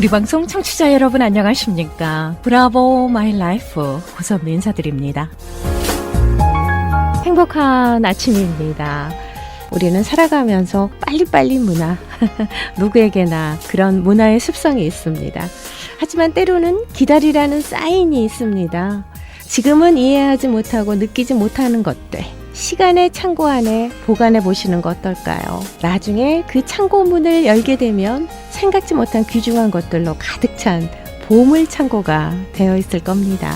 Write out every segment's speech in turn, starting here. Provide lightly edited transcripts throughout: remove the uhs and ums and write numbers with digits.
우리 방송 청취자 여러분 안녕하십니까? 브라보 마이 라이프 고선미 인사드립니다. 행복한 아침입니다. 우리는 살아가면서 빨리빨리 문화, 누구에게나 그런 문화의 습성이 있습니다. 하지만 때로는 기다리라는 사인이 있습니다. 지금은 이해하지 못하고 느끼지 못하는 것들, 시간의 창고 안에 보관해 보시는 거 어떨까요? 나중에 그 창고 문을 열게 되면 생각지 못한 귀중한 것들로 가득 찬 보물 창고가 되어 있을 겁니다.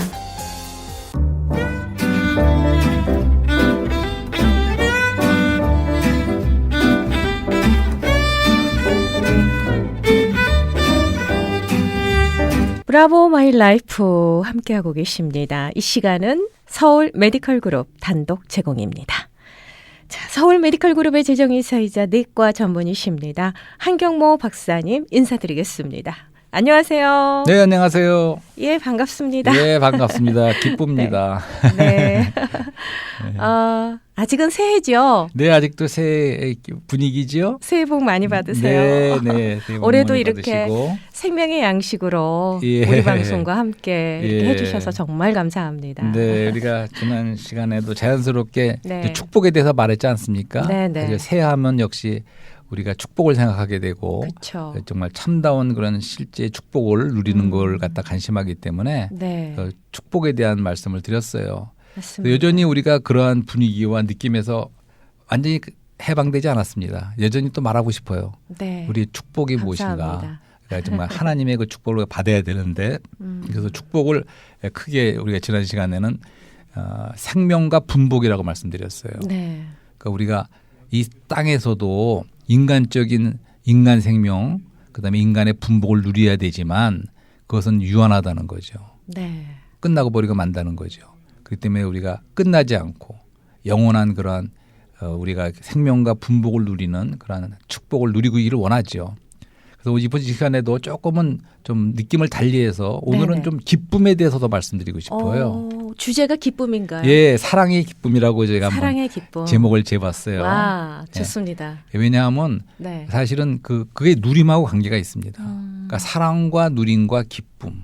브라보 마이 라이프 함께하고 계십니다. 이 시간은 서울 메디컬 그룹 단독 제공입니다. 자, 서울 메디컬 그룹의 재정이사이자 내과 전문의십니다. 한경모 박사님 인사드리겠습니다. 안녕하세요. 네, 안녕하세요. 예, 반갑습니다. 네, 반갑습니다. 기쁩니다. 네. 아직은 새해죠? 네, 아직도 새해 분위기죠? 새해 복 많이 받으세요. 네, 새해 복 올해도 많이 이렇게 받으시고. 생명의 양식으로 예. 우리 방송과 함께 이렇게 예. 해주셔서 정말 감사합니다. 네, 우리가 지난 시간에도 자연스럽게 네. 축복에 대해서 말했지 않습니까? 네, 네. 그래서 새해하면 역시 우리가 축복을 생각하게 되고 그렇죠. 정말 참다운 그런 실제 축복을 누리는 걸 갖다 간심하기 때문에 네, 축복에 대한 말씀을 드렸어요. 맞습니다. 여전히 우리가 그러한 분위기와 느낌에서 완전히 해방되지 않았습니다. 여전히 또 말하고 싶어요. 네, 우리의 축복이 감사합니다. 무엇인가. 그러니까 정말 하나님의 그 축복을 받아야 되는데 그래서 축복을 크게 우리가 지난 시간에는 생명과 분복이라고 말씀드렸어요. 네, 그러니까 우리가 이 땅에서도 인간적인 인간 생명 그다음에 인간의 분복을 누려야 되지만 그것은 유한하다는 거죠. 네, 끝나고 버리고 만다는 거죠. 그렇기 때문에 우리가 끝나지 않고 영원한 그러한 우리가 생명과 분복을 누리는 그러한 축복을 누리고 이를 원하죠. 그래서 이번 시간에도 조금은 좀 느낌을 달리해서 오늘은 네네. 좀 기쁨에 대해서도 말씀드리고 싶어요. 주제가 기쁨인가요? 예, 사랑의 기쁨이라고 제가 사랑의 한번 기쁨. 제목을 재봤어요. 와, 좋습니다. 예. 왜냐하면 네. 사실은 그게 누림하고 관계가 있습니다. 그러니까 사랑과 누림과 기쁨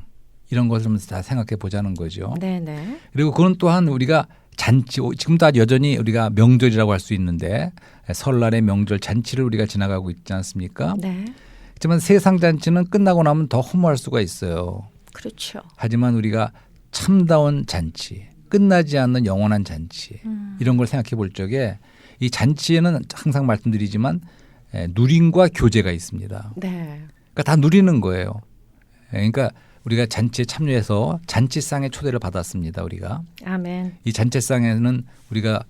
이런 것을 좀 다 생각해 보자는 거죠. 네네. 그리고 그건 또한 우리가 잔치 지금도 여전히 우리가 명절이라고 할 수 있는데 설날의 명절 잔치를 우리가 지나가고 있지 않습니까? 네. 하지만 세상 잔치는 끝나고 나면 더 허무할 수가 있어요. 그렇죠. 하지만 우리가 참다운 잔치, 끝나지 않는 영원한 잔치 이런 걸 생각해 볼 적에 이 잔치에는 항상 말씀드리지만 누림과 교제가 있습니다. 네. 그러니까 다 누리는 거예요. 그러니까 우리가 잔치에 참여해서 잔치상의 초대를 받았습니다. 우리가. 아멘. 이 잔치상에는 우리가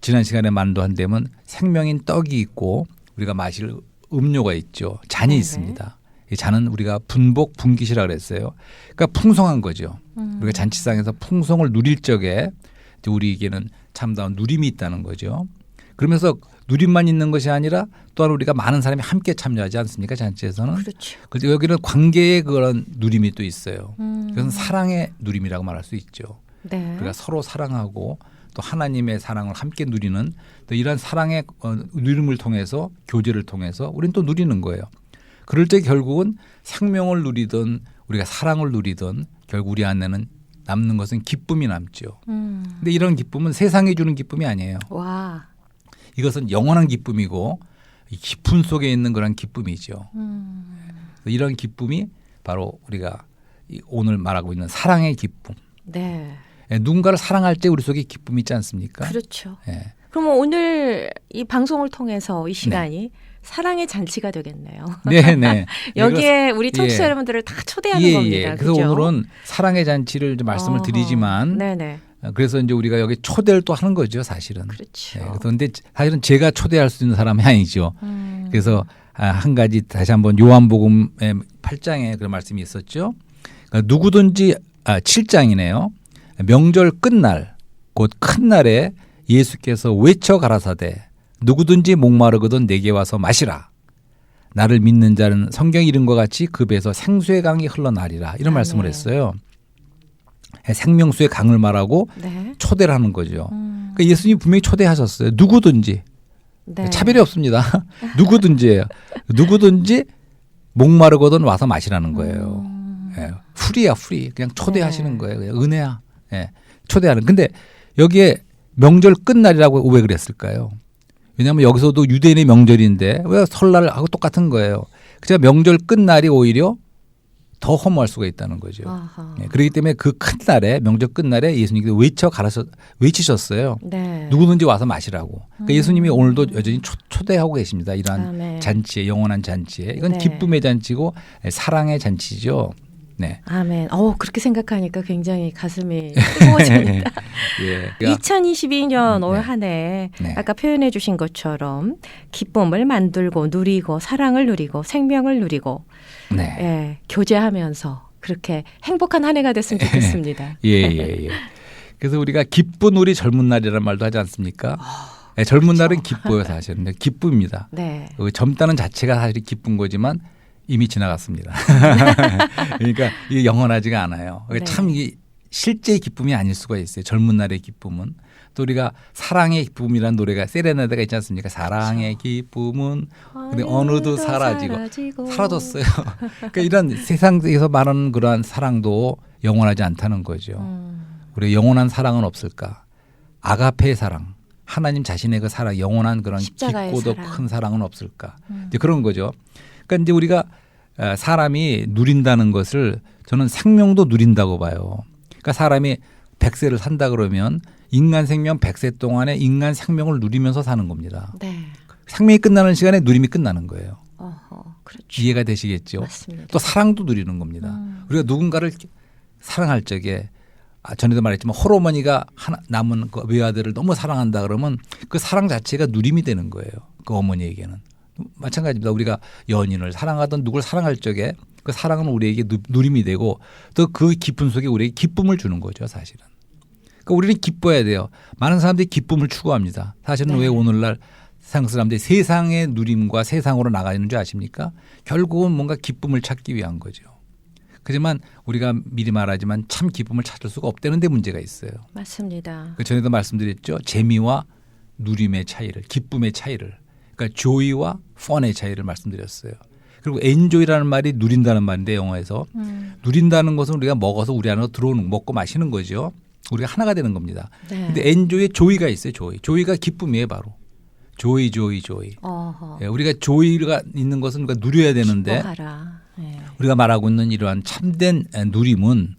지난 시간에 만도한다면 생명인 떡이 있고 우리가 마실 음료가 있죠. 잔이 네네. 있습니다. 이 잔은 우리가 분복 분깃이라 그랬어요. 그러니까 풍성한 거죠. 우리가 잔치상에서 풍성을 누릴 적에 우리에게는 참다운 누림이 있다는 거죠. 그러면서 누림만 있는 것이 아니라 또한 우리가 많은 사람이 함께 참여하지 않습니까? 잔치에서는. 그렇죠. 그래서 여기는 관계의 그런 누림이 또 있어요. 그것은 사랑의 누림이라고 말할 수 있죠. 네. 우리가 서로 사랑하고 또 하나님의 사랑을 함께 누리는 또 이런 사랑의 누림을 통해서 교제를 통해서 우리는 또 누리는 거예요. 그럴 때 결국은 생명을 누리든 우리가 사랑을 누리든 결국 우리 안에는 남는 것은 기쁨이 남죠. 근데 이런 기쁨은 세상이 주는 기쁨이 아니에요. 와. 이것은 영원한 기쁨이고 깊은 속에 있는 그런 기쁨이죠. 이런 기쁨이 바로 우리가 오늘 말하고 있는 사랑의 기쁨. 네. 누군가를 사랑할 때 우리 속에 기쁨이 있지 않습니까? 그렇죠. 예. 그러면 오늘 이 방송을 통해서 이 시간이 사랑의 잔치가 되겠네요. 네네. 여기에 우리 청취자 예. 여러분들을 다 초대하는 예, 겁니다. 예. 그래서 그죠? 오늘은 사랑의 잔치를 좀 말씀을 드리지만 네네. 그래서 이제 우리가 여기 초대를 또 하는 거죠, 사실은. 그렇죠. 예. 그런데 사실은 제가 초대할 수 있는 사람이 아니죠. 그래서 한 가지 다시 한번 요한복음의 8장에 그런 말씀이 있었죠. 그러니까 누구든지 7장이네요. 명절 끝날 곧 큰 날에 예수께서 외쳐 가라사대 누구든지 목마르거든 내게 와서 마시라. 나를 믿는 자는 성경 이름과 같이 그 배에서 생수의 강이 흘러나리라. 이런 말씀을 했어요. 생명수의 강을 말하고 네. 초대를 하는 거죠. 그러니까 예수님이 분명히 초대하셨어요. 누구든지. 네. 차별이 없습니다. 누구든지예요. 누구든지 목마르거든 와서 마시라는 거예요. 예, 프리야 프리. 그냥 초대하시는 거예요. 그냥 은혜야. 예, 초대하는. 근데 여기에 명절 끝날이라고 왜 그랬을까요? 왜냐하면 여기서도 유대인의 명절인데 왜 설날하고 똑같은 거예요. 그냥 명절 끝날이 오히려 더 허무할 수가 있다는 거죠. 예, 그렇기 때문에 그 큰 날에 명절 끝날에 예수님께서 외치셨어요. 네. 누구든지 와서 마시라고. 그러니까 예수님이 오늘도 여전히 초대하고 계십니다. 이러한 아멘. 잔치에 영원한 잔치에 이건 네. 기쁨의 잔치고 사랑의 잔치죠. 네. 아멘. 그렇게 생각하니까 굉장히 가슴이 뜨거워집니다. 예. 2022년 올 네. 한 해 네. 아까 표현해 주신 것처럼 기쁨을 만들고 누리고 사랑을 누리고 생명을 누리고 네. 예, 교제하면서 그렇게 행복한 한 해가 됐으면 좋겠습니다. 예, 예, 예. 그래서 우리가 기쁜 우리 젊은 날이라는 말도 하지 않습니까? 네, 젊은 날은 기뻐요, 사실은. 네, 기쁩니다. 네. 젊다는 자체가 사실 기쁜 거지만 이미 지나갔습니다. 그러니까 이게 영원하지가 않아요. 네. 참 이게 실제의 기쁨이 아닐 수가 있어요. 젊은 날의 기쁨은. 또 우리가 사랑의 기쁨이라는 노래가 세레나데가 있지 않습니까? 사랑의 기쁨은 근데 어느덧 사라지고 사라졌어요. 그러니까 이런 세상에서 말하는 그러한 사랑도 영원하지 않다는 거죠. 우리 영원한 사랑은 없을까? 아가페의 사랑, 하나님 자신의 그 사랑, 영원한 그런 십자가의 깊고 더 사랑. 큰 사랑은 없을까? 이제 그런 거죠. 그러니까 이제 우리가 사람이 누린다는 것을 저는 생명도 누린다고 봐요. 그러니까 사람이 100세를 산다 그러면 인간 생명 100세 동안에 인간 생명을 누리면서 사는 겁니다. 네. 생명이 끝나는 시간에 누림이 끝나는 거예요. 그렇죠. 이해가 되시겠죠? 맞습니다. 또 사랑도 누리는 겁니다. 우리가 누군가를 사랑할 적에 전에도 말했지만 홀어머니가 남은 그 외아들을 너무 사랑한다 그러면 그 사랑 자체가 누림이 되는 거예요. 그 어머니에게는. 마찬가지입니다. 우리가 연인을 사랑하던 누굴 사랑할 적에 그 사랑은 우리에게 누림이 되고 또 그 기쁨 속에 우리에게 기쁨을 주는 거죠, 사실은. 그러니까 우리는 기뻐야 돼요. 많은 사람들이 기쁨을 추구합니다. 사실은 네. 왜 오늘날 세상 사람들이 세상의 누림과 세상으로 나가는 줄 아십니까? 결국은 뭔가 기쁨을 찾기 위한 거죠. 하지만 우리가 미리 말하지만 참 기쁨을 찾을 수가 없다는 데 문제가 있어요. 맞습니다. 그 전에도 말씀드렸죠. 재미와 누림의 차이를, 기쁨의 차이를. 그러니까 조이와 펀의 차이를 말씀드렸어요. 그리고 엔조이라는 말이 누린다는 말인데 영어에서 누린다는 것은 우리가 먹어서 우리 안으로 들어오는 먹고 마시는 거죠. 우리가 하나가 되는 겁니다. 네. 근데 엔조이에 조이가 있어요. 조이가 기쁨이에요, 바로. 조이. 어허. 예, 우리가 조이가 있는 것은 우리가 누려야 되는데 기뻐하라. 네. 우리가 말하고 있는 이러한 참된 누림은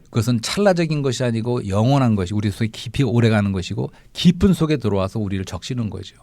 그것은 찰나적인 것이 아니고 영원한 것이 우리 속에 깊이 오래가는 것이고 깊은 속에 들어와서 우리를 적시는 거죠.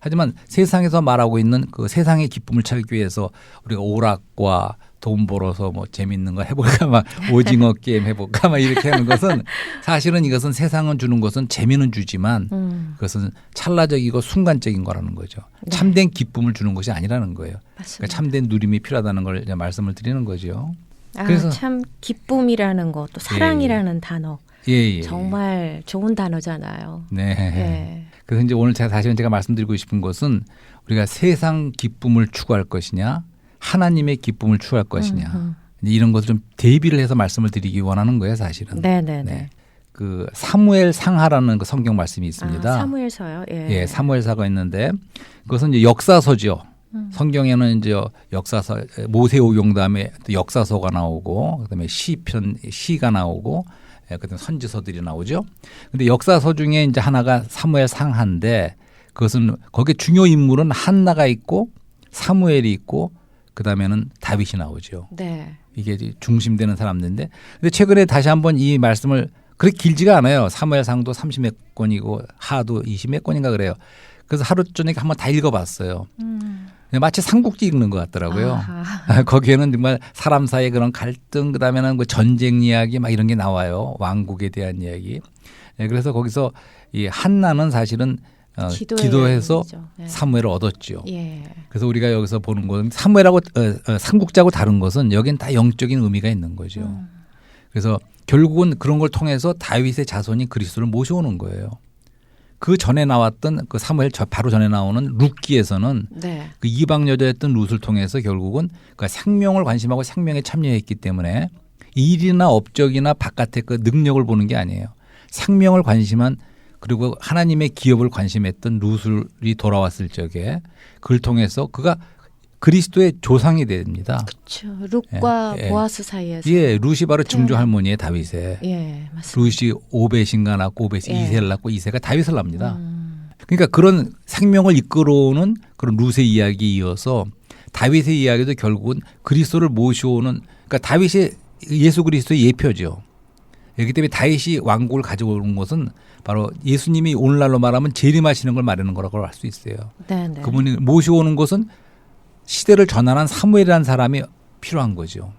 하지만 세상에서 말하고 있는 그 세상의 기쁨을 찾기 위해서 우리가 오락과 돈 벌어서 뭐 재밌는 거 해볼까 막 오징어 게임 해볼까 막 이렇게 하는 것은 사실은 이것은 세상은 주는 것은 재미는 주지만 그것은 찰나적이고 순간적인 거라는 거죠. 네. 참된 기쁨을 주는 것이 아니라는 거예요. 맞습니다. 그러니까 참된 누림이 필요하다는 걸 이제 말씀을 드리는 거죠. 그래서 참 기쁨이라는 것, 또 사랑이라는 단어 예. 정말 좋은 단어잖아요. 네. 네. 그래서 이제 오늘 다시 제가 말씀드리고 싶은 것은 우리가 세상 기쁨을 추구할 것이냐 하나님의 기쁨을 추구할 것이냐 이제 이런 것을 좀 대비를 해서 말씀을 드리기 원하는 거예요, 사실은. 네네네. 네. 그 사무엘 상하라는 그 성경 말씀이 있습니다. 사무엘서요. 예. 예, 사무엘사가 있는데 그것은 이제 역사서죠. 성경에는 이제 역사서 모세오경 다음에 또 역사서가 나오고 그다음에 시가 나오고 그다음에 선지서들이 나오죠. 근데 역사서 중에 이제 하나가 사무엘 상하인데 그것은 거기에 중요 인물은 한나가 있고 사무엘이 있고 그다음에는 다윗이 나오죠. 네. 이게 중심되는 사람들인데 근데 최근에 다시 한번 이 말씀을 그렇게 길지가 않아요. 사무엘상도 30몇 권이고 하도 20몇 권인가 그래요. 그래서 하루 저녁에 한번 다 읽어봤어요. 마치 삼국지 읽는 것 같더라고요. 거기에는 정말 사람 사이의 그런 갈등 그다음에는 그 전쟁 이야기 막 이런 게 나와요. 왕국에 대한 이야기. 네, 그래서 거기서 이 한나는 사실은 기도해서 네. 사무엘을 얻었죠. 예. 그래서 우리가 여기서 보는 건 사무엘하고 삼국지하고 다른 것은 여긴 다 영적인 의미가 있는 거죠. 그래서 결국은 그런 걸 통해서 다윗의 자손이 그리스도를 모셔오는 거예요. 그 전에 나왔던 그 사무엘 바로 전에 나오는 룻기에서는 네. 그 이방 여자였던 룻을 통해서 결국은 그 생명을 관심하고 생명에 참여했기 때문에 일이나 업적이나 바깥의 그 능력을 보는 게 아니에요. 생명을 관심한 그리고 하나님의 기업을 관심했던 룻이 돌아왔을 적에 그걸 통해서 그가 그리스도의 조상이 됩니다. 그렇죠. 룻과 예, 예. 보아스 사이에서. 예, 룻이 바로 태어난- 증조 할머니의 다윗에. 예, 맞습니다. 룻이 오벳인가 낳고 오벳이 예. 이세를 낳고 이세가 다윗을 납니다. 그러니까 그런 생명을 이끌어오는 그런 룻의 이야기에 이어서 다윗의 이야기도 결국은 그리스도를 모셔오는, 그러니까 다윗이 예수 그리스도의 예표죠. 그렇기 때문에 다윗이 왕국을 가져오는 것은 바로 예수님이 오늘날로 말하면 재림하시는 걸 말하는 거라고 할 수 있어요. 네, 네. 그분이 모셔오는 것은 시대를 전환한 사무엘이라는 사람이 필요한 거죠.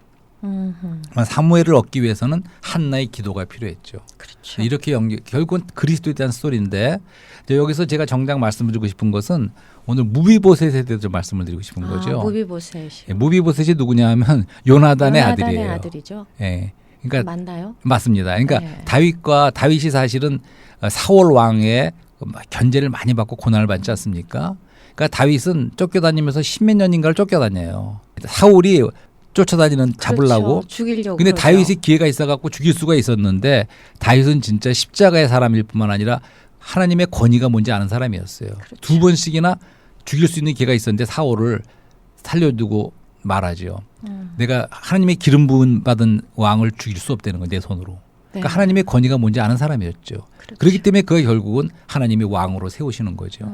사무엘을 얻기 위해서는 한나의 기도가 필요했죠. 그렇죠. 이렇게 결국은 그리스도에 대한 스토리인데, 이제 여기서 제가 정작 말씀드리고 싶은 것은 오늘 무비보셋에 대해서 말씀을 드리고 싶은 거죠. 무비보셋이. 예, 무비보셋이 누구냐 하면 요나단의 아들이에요. 아들이죠. 예. 그러니까 맞나요? 맞습니다. 그러니까 네. 다윗이 사실은 사울 왕의 견제를 많이 받고 고난을 받지 않습니까? 그러니까 다윗은 쫓겨다니면서 십몇 년인가를 쫓겨다녀요. 사울이 쫓아다니는 잡으려고. 그렇죠. 죽이려고. 근데 그러죠. 다윗이 기회가 있어갖고 죽일 수가 있었는데 다윗은 진짜 십자가의 사람일 뿐만 아니라 하나님의 권위가 뭔지 아는 사람이었어요. 그렇죠. 두 번씩이나 죽일 수 있는 기회가 있었는데 사울을 살려두고 말하죠. 내가 하나님의 기름 부음 받은 왕을 죽일 수 없다는 건 내 손으로. 그러니까 네. 하나님의 권위가 뭔지 아는 사람이었죠. 그렇죠. 그렇기 때문에 그가 결국은 하나님이 왕으로 세우시는 거죠.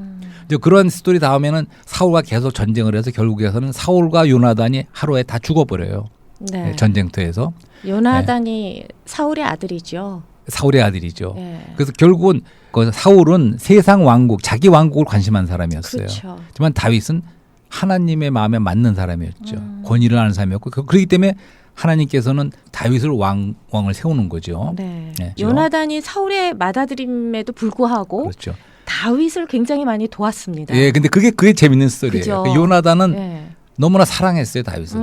이제 그런 스토리 다음에는 사울과 계속 전쟁을 해서 결국에서는 사울과 요나단이 하루에 다 죽어버려요. 네. 전쟁터에서. 요나단이 사울의 아들이죠. 사울의 아들이죠. 예. 그래서 결국은 그 사울은 세상 왕국, 자기 왕국을 관심한 사람이었어요. 그렇죠. 하지만 다윗은 하나님의 마음에 맞는 사람이었죠. 권위를 아는 사람이었고, 그렇기 때문에 하나님께서는 다윗을 왕을 세우는 거죠. 네. 네. 요나단이 사울의 맏아들임에도 불구하고 그렇죠. 다윗을 굉장히 많이 도왔습니다. 예, 근데 그게 재밌는 스토리예요. 그죠. 그 요나단은 예. 너무나 사랑했어요, 다윗을.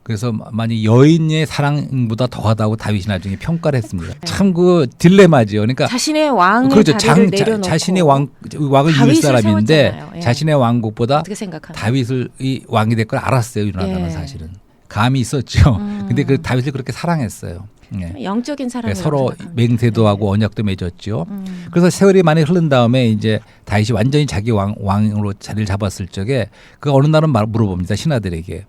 그래서 많이 여인의 사랑보다 더하다고 다윗이 나중에 평가를 했습니다. 참 그 딜레마죠. 그러니까 자신의 왕의 그렇죠. 다리를 내려놓고 자신의 왕을 이을 다윗을 사람인데 세웠잖아요. 예. 자신의 왕국보다 어떻게 생각하나요? 다윗을 이 왕이 될 걸 알았어요. 요나단은 예. 사실은 감이 있었죠. 근데 그 다윗을 그렇게 사랑했어요. 예. 영적인 사랑을 서로 맹세도 하고 언약도 맺었죠. 그래서 세월이 많이 흐른 다음에 이제 다윗이 완전히 자기 왕으로 자리를 잡았을 적에 그 어느 날은 물어봅니다. 신하들에게.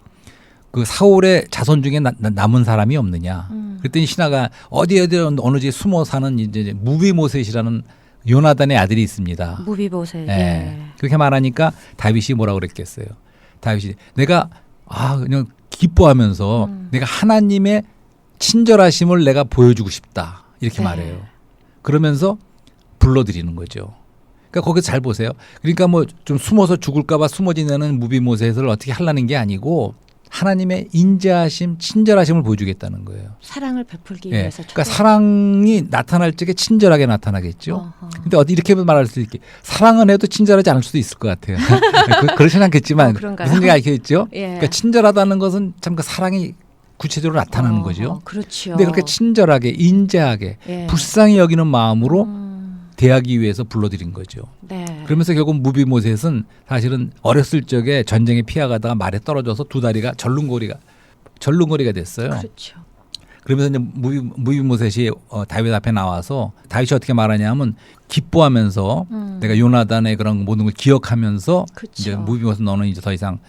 그 사울의 자손 중에 남은 사람이 없느냐. 그랬더니 신하가 어디 어느 집 숨어 사는 이제 무비모셋이라는 요나단의 아들이 있습니다. 무비보셋. 예. 예. 그렇게 말하니까 다윗이 뭐라고 그랬겠어요. 다윗이 내가 그냥 기뻐하면서 내가 하나님의 친절하심을 내가 보여주고 싶다. 이렇게 네. 말해요. 그러면서 불러들이는 거죠. 그러니까 거기서 잘 보세요. 그러니까 뭐 좀 숨어서 죽을까 봐 숨어 지내는 무비모셋을 어떻게 하려는 게 아니고 하나님의 인자하심, 친절하심을 보여주겠다는 거예요. 사랑을 베풀기 예. 위해서. 그러니까 사랑이 나타날 적에 친절하게 나타나겠죠. 근데 어디 이렇게 말할 수도 있게 사랑은 해도 친절하지 않을 수도 있을 것 같아요. 그렇진 않겠지만 그런가요? 무슨 얘기 알겠죠? 예. 그러니까 친절하다는 것은 참 그 사랑이 구체적으로 나타나는 거죠. 그렇죠. 근데 그렇게 친절하게 인자하게 예. 불쌍히 여기는 마음으로 대하기 위해서 불러들인 거죠. 네. 그러면서 결국 무비모셋은 사실은 어렸을 적에 전쟁에 피해가다가 말에 떨어져서 두 다리가 절름거리가 됐어요. 그렇죠. 그러면서 이제 무비모셋이 다윗 앞에 나와서 다윗이 어떻게 말하냐면 기뻐하면서 내가 요나단의 그런 모든 걸 기억하면서 그렇죠. 이제 무비모셋 너는 이제 더 이상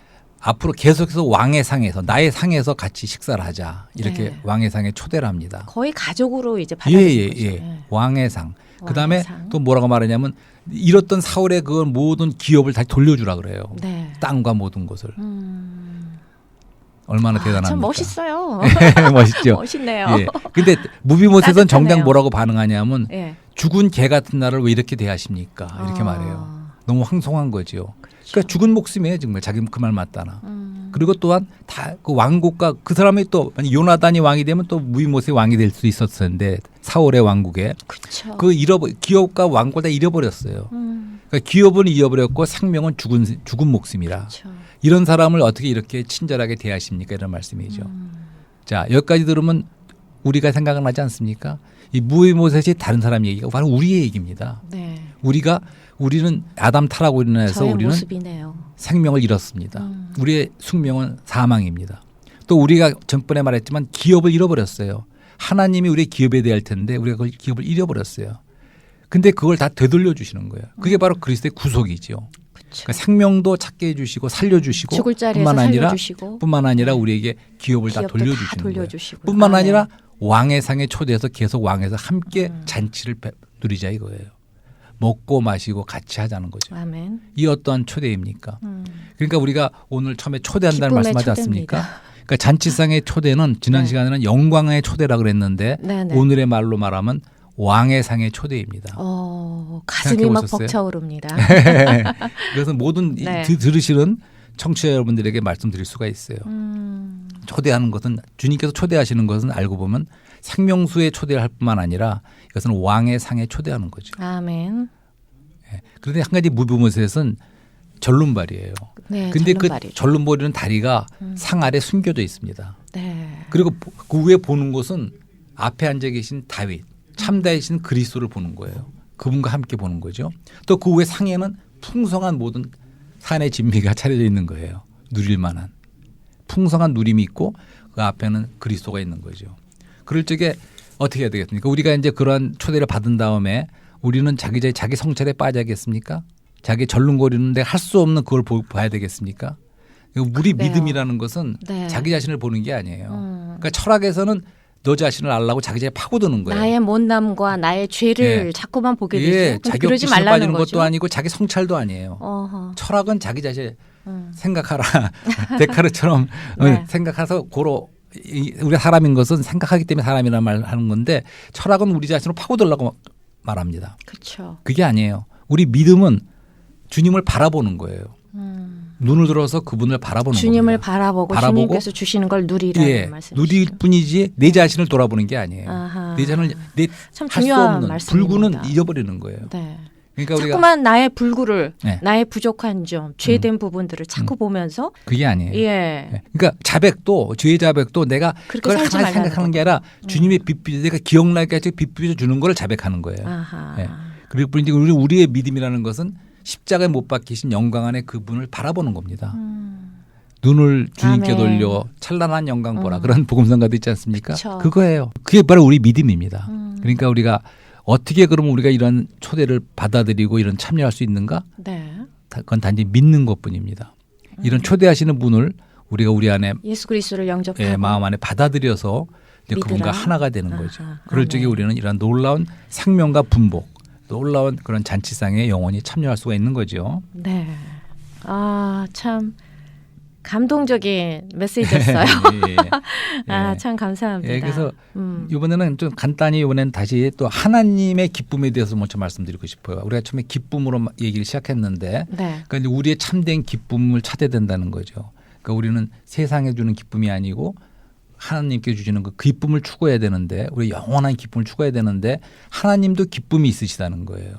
앞으로 계속해서 왕의 상에서 나의 상에서 같이 식사를 하자 이렇게 네. 왕의 상에 초대를 합니다. 거의 가족으로 이제 받아들인 거죠. 예. 왕의 상. 그다음에 왕의 상. 또 뭐라고 말하냐면 잃었던 사울의 그 모든 기업을 다시 돌려주라 그래요. 네. 땅과 모든 것을. 얼마나 대단합니까? 참 멋있어요. 멋있죠. 멋있네요. 예. 근데 무비모셋은 따뜻하네요. 정작 뭐라고 반응하냐면 예. 죽은 개 같은 나를 왜 이렇게 대하십니까? 이렇게 말해요. 너무 황송한 거죠. 그러니까 죽은 목숨이에요, 정말. 자기 그 말 맞다나. 그리고 또한 다 그 왕국과 그 사람이 또 요나단이 왕이 되면 또 무비모셋이 왕이 될 수 있었을 텐데 사울의 왕국에 그렇죠. 그 기업과 왕국을 다 잃어버렸어요. 그러니까 기업은 잃어버렸고 생명은 죽은 목숨이라. 그렇죠. 이런 사람을 어떻게 이렇게 친절하게 대하십니까? 이런 말씀이죠. 자, 여기까지 들으면 우리가 생각은 나지 않습니까? 이 무비모셋이 다른 사람 얘기가 바로 우리의 얘기입니다. 네. 우리는 아담 타락으로 인해서 저의 우리는 모습이네요. 생명을 잃었습니다. 우리의 숙명은 사망입니다. 또 우리가 전번에 말했지만 기업을 잃어버렸어요. 하나님이 우리의 기업에 대할 텐데 우리가 그 기업을 잃어버렸어요. 근데 그걸 다 되돌려 주시는 거예요. 그게 바로 그리스도의 구속이죠. 그렇죠. 그러니까 생명도 찾게 해주시고 살려주시고 죽을 자리에서 살려주시고 뿐만 아니라 우리에게 기업을 다 기업도 돌려주시는 거예요. 돌려주시고. 뿐만 아멘. 아니라 왕의 상에 초대해서 계속 왕에서 함께 잔치를 누리자 이거예요. 먹고 마시고 같이 하자는 거죠. 아멘. 이 어떠한 초대입니까? 그러니까 우리가 오늘 처음에 초대한다는 기쁨의 말씀하지 초대입니다. 않습니까? 그러니까 잔치상의 초대는 지난 네. 시간에는 영광의 초대라 그랬는데 네네. 오늘의 말로 말하면 왕의 상의 초대입니다. 가슴이 막 생각해보셨어요? 벅차오릅니다. 그래서 모든 네. 들으시는 청취자 여러분들에게 말씀드릴 수가 있어요. 초대하는 것은 주님께서 초대하시는 것은 알고 보면 생명수에 초대할 뿐만 아니라 이것은 왕의 상에 초대하는 거죠. 아멘. 그런데 한 가지 무브무셋은 절름발이에요. 네, 근데 그 절름발이죠. 절름버리는 다리가 상 아래 숨겨져 있습니다. 네. 그리고 그 위에 보는 것은 앞에 앉아 계신 다윗, 참다이신 그리스도를 보는 거예요. 그분과 함께 보는 거죠. 또 그 위에 상에는 풍성한 모든 산의 진미가 차려져 있는 거예요. 누릴 만한. 풍성한 누림이 있고 그 앞에는 그리스도가 있는 거죠. 그럴 적에 어떻게 해야 되겠습니까? 우리가 이제 그러한 초대를 받은 다음에 우리는 자기 성찰에 빠져야겠습니까? 자기 절름거리는데 할 수 없는 그걸 봐야 되겠습니까? 우리 그래요. 믿음이라는 것은 네. 자기 자신을 보는 게 아니에요. 그러니까 철학에서는 너 자신을 알라고 자기 자신을 파고드는 거예요. 나의 못남과 나의 죄를 예. 자꾸만 보게 되죠. 예, 근데 자기 그러지 욕심에 말라는 빠지는 거죠. 것도 아니고 자기 성찰도 아니에요. 어허. 철학은 자기 자신 생각하라. 데카르트처럼 네. 생각해서 고로 우리가 사람인 것은 생각하기 때문에 사람이라는 말을 하는 건데 철학은 우리 자신을 파고들려고 말합니다. 그렇죠. 그게 아니에요. 우리 믿음은 주님을 바라보는 거예요. 눈을 들어서 그분을 바라보는 주님을 겁니다. 바라보고 바라보고 주님께서 주시는 걸 누리라는 예, 말씀이시죠. 누릴 뿐이지 내 자신을 돌아보는 게 아니에요. 아하. 내 자신을 참 할 수 중요한 없는 말씀입니다. 불구는 잊어버리는 거예요. 네. 그러니까 우리가 자꾸만 나의 불구를 네. 나의 부족한 점, 죄된 부분들을 자꾸 보면서 그게 아니에요. 예. 예. 그러니까 자백도 죄의 자백도 내가 그렇게 그걸 살지 하나씩 말라는 생각하는 게 아니라 주님의 빚비 내가 기억나게 해서 빚비 주는 걸 자백하는 거예요. 아하. 예. 그리고 이제 우리의 믿음이라는 것은 십자가에 못 박히신 영광 안에 그분을 바라보는 겁니다. 눈을 주님께 아멘. 돌려 찬란한 영광 보라 그런 복음성가도 있지 않습니까? 그쵸. 그거예요. 그게 바로 우리 믿음입니다. 그러니까 우리가 어떻게 그러면 우리가 이런 초대를 받아들이고 이런 참여할 수 있는가? 네. 그건 단지 믿는 것뿐입니다. 이런 초대하시는 분을 우리가 우리 안에 예수 그리스도를 영접하고 예, 마음 안에 받아들여서 이제 믿으라. 그분과 하나가 되는 거죠. 아하. 그럴 적에 아멘. 우리는 이런 놀라운 생명과 분복, 놀라운 그런 잔치상에 영원히 참여할 수가 있는 거죠. 네. 아, 참 감동적인 메시지였어요. 예, 예. 아, 참 감사합니다. 예, 그래서 이번에는 좀 간단히 이번에는 다시 또 하나님의 기쁨에 대해서 먼저 말씀드리고 싶어요. 우리가 처음에 기쁨으로 얘기를 시작했는데, 네. 그러니까 이제 우리의 참된 기쁨을 찾아야 된다는 거죠. 그러니까 우리는 세상에 주는 기쁨이 아니고 하나님께 주시는 그 기쁨을 추구해야 되는데, 우리 영원한 기쁨을 추구해야 되는데 하나님도 기쁨이 있으시다는 거예요.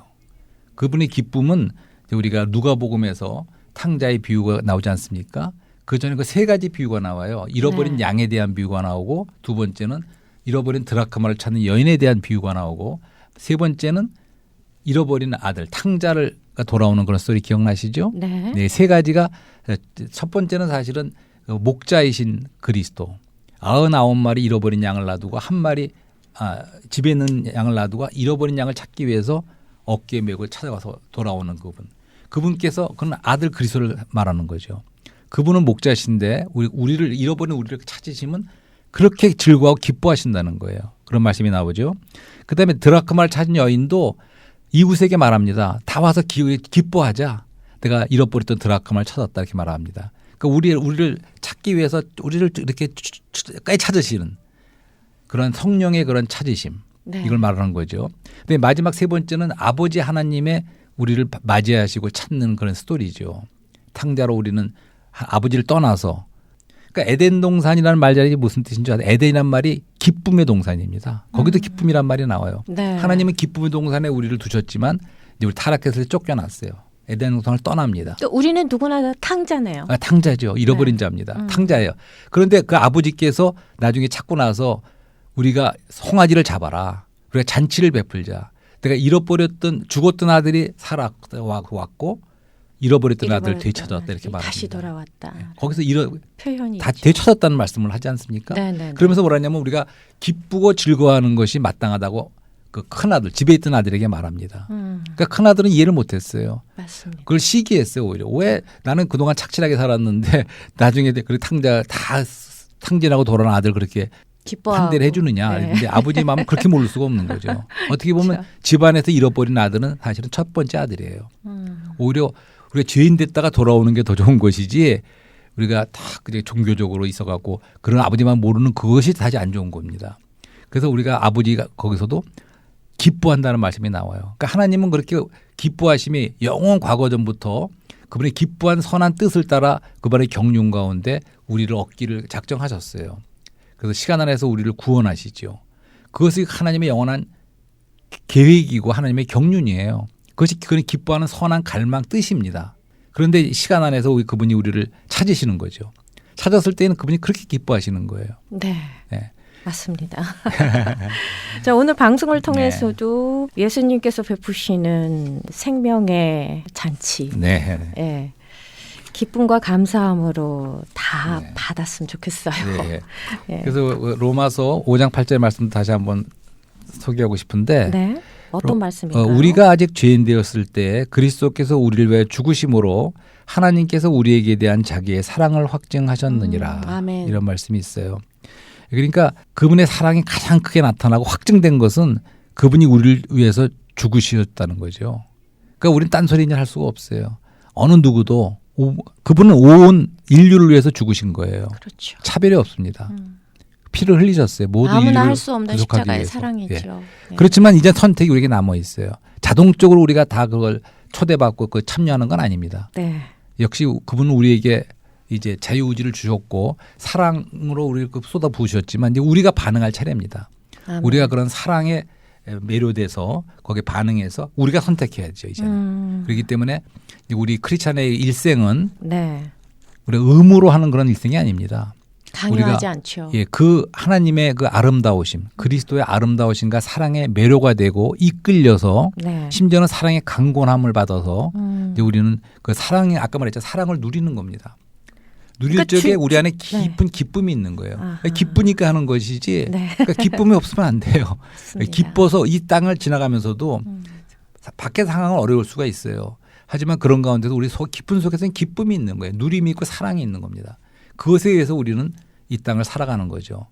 그분의 기쁨은 우리가 누가복음에서 탕자의 비유가 나오지 않습니까? 그 전에 그 세 가지 비유가 나와요. 잃어버린 네. 양에 대한 비유가 나오고, 두 번째는 잃어버린 드라크마를 찾는 여인에 대한 비유가 나오고, 세 번째는 잃어버린 아들 탕자가 돌아오는 그런 스토리 기억나시죠? 네. 네, 세 가지가 첫 번째는 사실은 목자이신 그리스도 99마리 잃어버린 양을 놔두고 한 마리 집에 있는 양을 놔두고 잃어버린 양을 찾기 위해서 어깨에 메고 찾아가서 돌아오는 그분께서 그는 아들 그리스도를 말하는 거죠. 그분은 목자신데 우리를 잃어버린 우리를 찾으시면 그렇게 즐거워하고 기뻐하신다는 거예요. 그런 말씀이 나오죠. 그다음에 드라크마를 찾은 여인도 이웃에게 말합니다. 다 와서 기뻐하자. 내가 잃어버렸던 드라크마를 찾았다 이렇게 말합니다. 그러니까 우리를 찾기 위해서 우리를 이렇게 끝까지 찾으시는 그런 성령의 그런 찾으심 네. 이걸 말하는 거죠. 근데 마지막 세 번째는 아버지 하나님의 우리를 맞이하시고 찾는 그런 스토리죠. 탕자로 우리는 아버지를 떠나서 그러니까 에덴 동산이라는 말자리 무슨 뜻인 줄 아세요? 에덴이란 말이 기쁨의 동산입니다. 거기도 기쁨이란 말이 나와요. 네. 하나님은 기쁨의 동산에 우리를 두셨지만 이제 우리 타락해서 쫓겨났어요. 에덴 동산을 떠납니다. 또 우리는 누구나 다 탕자네요. 탕자죠. 잃어버린 네. 자입니다. 탕자예요. 그런데 그 아버지께서 나중에 찾고 나서 우리가 송아지를 잡아라. 우리가 잔치를 베풀자. 내가 죽었던 아들이 살아왔고 잃어버렸던 아들을 되찾았다 이렇게 말합니다. 다시 돌아왔다. 거기서 표현이 다 있죠. 되찾았다는 말씀을 하지 않습니까? 네네. 그러면서 뭐라냐면 우리가 기쁘고 즐거워하는 것이 마땅하다고 그 큰아들 집에 있던 아들에게 말합니다. 음. 그러니까 큰아들은 이해를 못했어요. 맞습니다. 그걸 시기했어요. 오히려 왜 나는 그동안 착실하게 살았는데 나중에 그 탕자 다 탕진하고 돌아온 아들 그렇게 기뻐하고. 환대를 해주느냐. 네. 근데 아버지 마음은 그렇게 모를 수가 없는 거죠. 어떻게 보면 그렇죠. 집안에서 잃어버린 아들은 사실은 첫 번째 아들이에요. 음. 오히려 우리가 죄인 됐다가 돌아오는 게 더 좋은 것이지 우리가 다 그냥 종교적으로 있어갖고 그런 아버지만 모르는 그것이 사실 안 좋은 겁니다. 그래서 우리가 아버지가 거기서도 기뻐한다는 말씀이 나와요. 그러니까 하나님은 그렇게 기뻐하심이 영원 과거 전부터 그분의 기뻐한 선한 뜻을 따라 그분의 경륜 가운데 우리를 얻기를 작정하셨어요. 그래서 시간 안에서 우리를 구원하시죠. 그것이 하나님의 영원한 계획이고 하나님의 경륜이에요. 그것이 그분이 기뻐하는 선한 갈망 뜻입니다. 그런데 시간 안에서 그분이 우리를 찾으시는 거죠. 찾았을 때는 그분이 그렇게 기뻐하시는 거예요. 네. 네. 맞습니다. 자, 오늘 방송을 통해서도 예수님께서 베푸시는 생명의 잔치. 네. 예. 기쁨과 감사함으로 다 네. 받았으면 좋겠어요. 네. 예. 그래서 로마서 5장 8절 말씀 다시 한번 소개하고 싶은데 네. 어떤 말씀인가요? 우리가 아직 죄인 되었을 때 그리스도께서 우리를 위해 죽으심으로 하나님께서 우리에게 대한 자기의 사랑을 확증하셨느니라. 아멘. 이런 말씀이 있어요. 그러니까 그분의 사랑이 가장 크게 나타나고 확증된 것은 그분이 우리를 위해서 죽으셨다는 거죠. 그러니까 우리는 딴소리는 할 수가 없어요. 어느 누구도 그분은 온 인류를 위해서 죽으신 거예요. 그렇죠. 차별이 없습니다. 피를 흘리셨어요. 모든 아무나 인류를 할 수 없는 구속하기 십자가의 위해서. 사랑이죠. 예. 네. 그렇지만 이제 선택이 우리에게 남아 있어요. 자동적으로 우리가 다 그걸 초대받고 그 참여하는 건 아닙니다. 네. 역시 그분은 우리에게 이제 자유의지를 주셨고 사랑으로 우리를 쏟아 부으셨지만 이제 우리가 반응할 차례입니다. 아멘. 우리가 그런 사랑에 매료돼서 거기에 반응해서 우리가 선택해야죠. 이제는. 그렇기 때문에 우리 크리스찬의 일생은 네. 우리 의무로 하는 그런 일생이 아닙니다. 강요하지 않죠. 예, 그 하나님의 그 아름다우심, 그리스도의 아름다우심과 사랑에 매료가 되고 이끌려서 네. 심지어는 사랑의 강권함을 받아서 이제 우리는 그 사랑이 아까 말했죠. 사랑을 누리는 겁니다. 누릴 그러니까 적에 우리 안에 깊은 기쁨이 있는 거예요. 아하. 기쁘니까 하는 것이지 네. 그러니까 기쁨이 없으면 안 돼요. 맞습니다. 기뻐서 이 땅을 지나가면서도 밖의 상황은 어려울 수가 있어요. 하지만 그런 가운데서 우리 깊은 속에서는 기쁨이 있는 거예요. 누림이 있고 사랑이 있는 겁니다. 그것에 의해서 우리는 이 땅을 살아가는 거죠.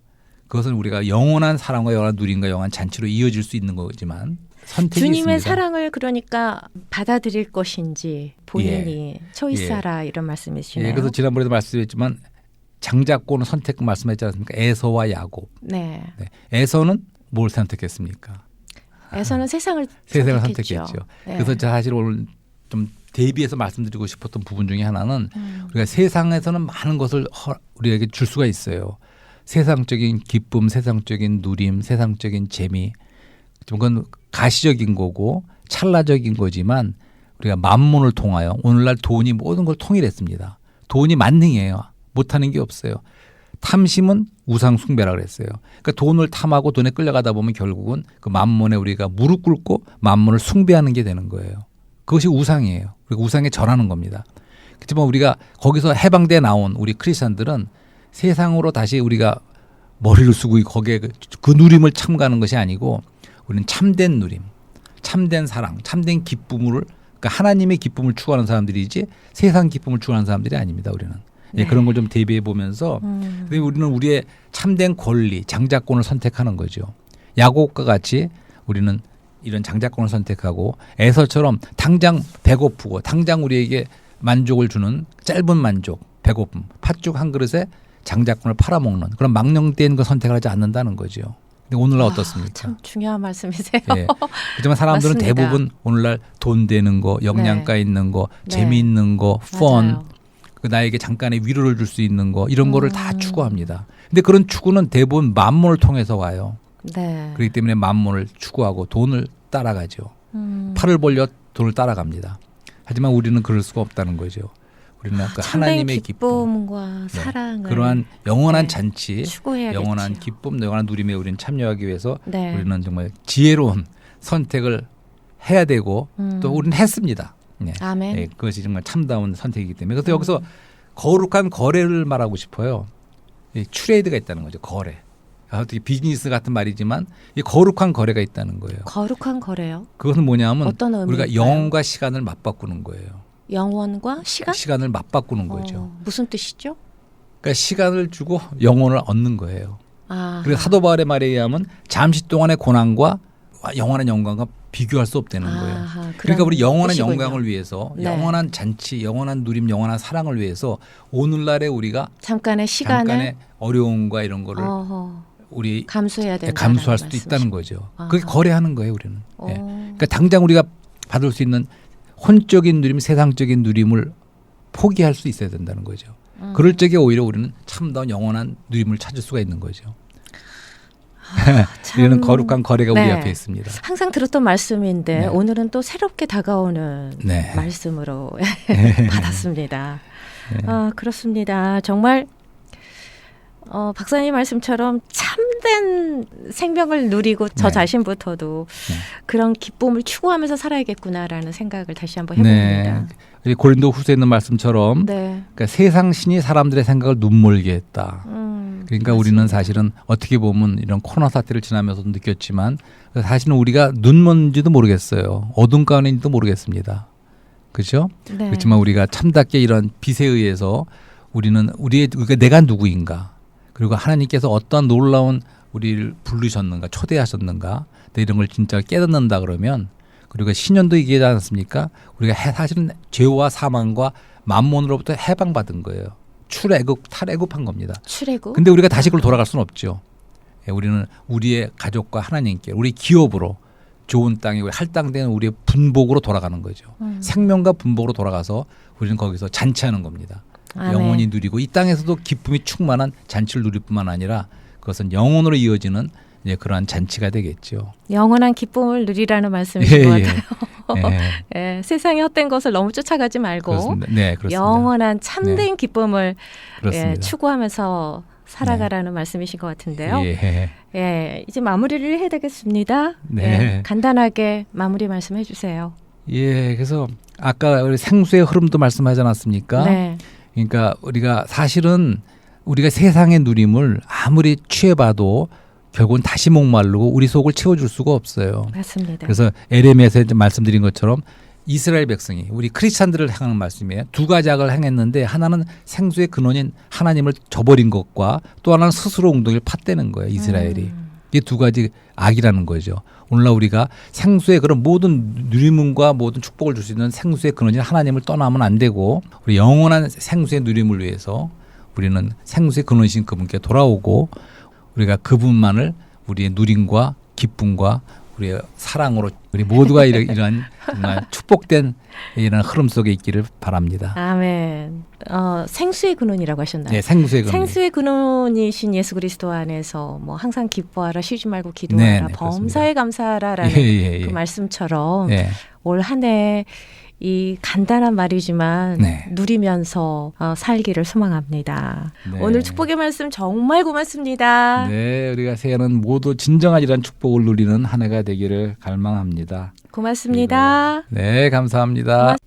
그것은 우리가 영원한 사랑과 영원한 누림과 영원한 잔치로 이어질 수 있는 거지만 선택이 주님의 있습니다. 사랑을 그러니까 받아들일 것인지 본인이 초이스하라 이런 말씀이시네요. 예, 그래서 지난번에도 말씀했지만 장자권은 선택 말씀했지 않습니까? 에서와 야곱. 네. 네. 에서는 뭘 선택했습니까? 에서는 세상을 선택했죠. 네. 그래서 제가 사실 오늘 좀 대비해서 말씀드리고 싶었던 부분 중에 하나는 우리가 세상에서는 많은 것을 우리에게 줄 수가 있어요. 세상적인 기쁨, 세상적인 누림, 세상적인 재미. 그건 가시적인 거고 찰나적인 거지만 우리가 만문을 통하여 오늘날 돈이 모든 걸 통일했습니다. 돈이 만능이에요. 못하는 게 없어요. 탐심은 우상 숭배라 그랬어요. 그러니까 돈을 탐하고 돈에 끌려가다 보면 결국은 그 만문에 우리가 무릎 꿇고 만문을 숭배하는 게 되는 거예요. 그것이 우상이에요. 그리고 우상에 절하는 겁니다. 그렇지만 우리가 거기서 해방돼 나온 우리 크리스천들은 세상으로 다시 우리가 머리를 쓰고 거기에 그 누림을 참가하는 것이 아니고 우리는 참된 누림, 참된 사랑, 참된 기쁨을 그러니까 하나님의 기쁨을 추구하는 사람들이지 세상 기쁨을 추구하는 사람들이 아닙니다. 우리는. 네. 예, 그런 걸 좀 대비해 보면서 우리는 우리의 참된 권리, 장자권을 선택하는 거죠. 야곱과 같이 우리는 이런 장자권을 선택하고 에서처럼 당장 배고프고 당장 우리에게 만족을 주는 짧은 만족, 배고픔, 팥죽 한 그릇에 장자권을 팔아먹는 그런 망령된 그 선택을 하지 않는다는 거죠. 근데 오늘날 어떻습니까? 참 중요한 말씀이세요. 예. 하지만 사람들은 맞습니다. 대부분 오늘날 돈 되는 거, 영양가 있는 거, 네. 재미있는 거, 펀, 맞아요. 그 나에게 잠깐의 위로를 줄 수 있는 거 이런 거를 다 추구합니다. 근데 그런 추구는 대부분 만몬을 통해서 와요. 네. 그렇기 때문에 만몬을 추구하고 돈을 따라가죠. 팔을 벌려 돈을 따라갑니다. 하지만 우리는 그럴 수가 없다는 거죠. 우리는 그 참된 하나님의 기쁨, 기쁨과 사랑을 그러한 영원한 네. 잔치, 추구해야겠죠. 영원한 기쁨, 영원한 누림에 우리는 참여하기 위해서 네. 우리는 정말 지혜로운 선택을 해야 되고 또 우리는 했습니다. 네. 아멘. 네, 그것이 정말 참다운 선택이기 때문에 그래서 여기서 거룩한 거래를 말하고 싶어요. 이 트레이드가 있다는 거죠. 거래. 어떻게 비즈니스 같은 말이지만 이 거룩한 거래가 있다는 거예요. 거룩한 거래요. 그것은 뭐냐면 어떤 의미일까요? 우리가 영혼과 시간을 맞바꾸는 거예요. 영원과 시간? 시간을 맞바꾸는 거죠. 무슨 뜻이죠? 그러니까 시간을 주고 영혼을 얻는 거예요. 아. 그래서 사도 바울의 말에 의하면 잠시 동안의 고난과 영원한 영광과 비교할 수 없다는 거예요. 아하, 그러니까 우리 영원한 뜻이군요. 영광을 위해서 네. 영원한 잔치, 영원한 누림, 영원한 사랑을 위해서 오늘날에 우리가 잠깐의 시간을 잠깐의 어려움과 이런 거를 어허, 우리 감수해야 된다. 감수할 수도 있다는 거죠. 그게 아하. 거래하는 거예요, 우리는. 예. 어. 그러니까 당장 우리가 받을 수 있는 혼적인 누림, 세상적인 누림을 포기할 수 있어야 된다는 거죠. 그럴 적에 오히려 우리는 참다운 영원한 누림을 찾을 수가 있는 거죠. 참, 이런 거룩한 거래가 네. 우리 앞에 있습니다. 항상 들었던 말씀인데 네. 오늘은 또 새롭게 다가오는 네. 말씀으로 받았습니다. 네. 그렇습니다. 정말 박사님 말씀처럼 참된 생명을 누리고 저 네. 자신부터도 네. 그런 기쁨을 추구하면서 살아야겠구나라는 생각을 다시 한번 해봅니다. 네. 고린도 후서에 있는 말씀처럼 네. 그러니까 세상 신이 사람들의 생각을 눈멀게 했다. 그러니까 우리는 맞습니다. 사실은 어떻게 보면 이런 코로나 사태를 지나면서도 느꼈지만 사실은 우리가 눈먼지도 모르겠어요. 어둠 가운데인지도 모르겠습니다. 그렇죠? 네. 그렇지만 우리가 참답게 이런 빛에 의해서 우리는 우리가 내가 누구인가 그리고 하나님께서 어떤 놀라운 우리를 부르셨는가 초대하셨는가 이런 걸 진짜 깨닫는다 그러면 그리고 신년도 얘기하지 않습니까? 우리가 사실은 죄와 사망과 만몬으로부터 해방받은 거예요. 출애굽, 탈애굽한 겁니다. 출애굽. 근데 우리가 다시 그걸 돌아갈 수는 없죠. 예, 우리는 우리의 가족과 하나님께 우리 기업으로 좋은 땅에 할당되는 우리의 분복으로 돌아가는 거죠. 생명과 분복으로 돌아가서 우리는 거기서 잔치하는 겁니다. 아멘. 영원히 누리고 이 땅에서도 기쁨이 충만한 잔치를 누릴 뿐만 아니라 그것은 영혼으로 이어지는 이제 그러한 잔치가 되겠죠. 영원한 기쁨을 누리라는 말씀이신 것 같아요. 예. 예, 세상의 헛된 것을 너무 쫓아가지 말고 그렇습니다. 네, 그렇습니다. 영원한 참된 기쁨을 그렇습니다. 추구하면서 살아가라는 말씀이신 것 같은데요. 예. 예, 이제 마무리를 해야 되겠습니다. 네. 예, 간단하게 마무리 말씀해 주세요. 예, 그래서 아까 우리 생수의 흐름도 말씀하지 않았습니까? 네. 그러니까 우리가 사실은 우리가 세상의 누림을 아무리 취해봐도 결국은 다시 목마르고 우리 속을 채워줄 수가 없어요. 맞습니다. 그래서 에레미야에서 말씀드린 것처럼 이스라엘 백성이 우리 크리스찬들을 향하는 말씀이에요. 두 가지 악을 행했는데 하나는 생수의 근원인 하나님을 저버린 것과 또 하나는 스스로 웅덩이를 팠대는 거예요. 이스라엘이. 이 두 가지 악이라는 거죠. 오늘날 우리가 생수의 그런 모든 누림과 모든 축복을 줄 수 있는 생수의 근원인 하나님을 떠나면 안 되고 우리 영원한 생수의 누림을 위해서 우리는 생수의 근원이신 그분께 돌아오고 우리가 그분만을 우리의 누림과 기쁨과 우리의 사랑으로 우리 모두가 이런 정말 축복된 이런 흐름 속에 있기를 바랍니다. 아멘. 생수의 근원이라고 하셨나요? 네, 생수의 근원. 생수의 근원이신 예수 그리스도 안에서 뭐 항상 기뻐하라, 쉬지 말고 기도하라, 네, 네, 범사에 감사하라라는 예. 그 말씀처럼 예. 올 한 해 이 간단한 말이지만 네. 누리면서 살기를 소망합니다. 네. 오늘 축복의 말씀 정말 고맙습니다. 네, 우리가 새해는 모두 진정한 이런 축복을 누리는 한 해가 되기를 갈망합니다. 고맙습니다. 네, 감사합니다.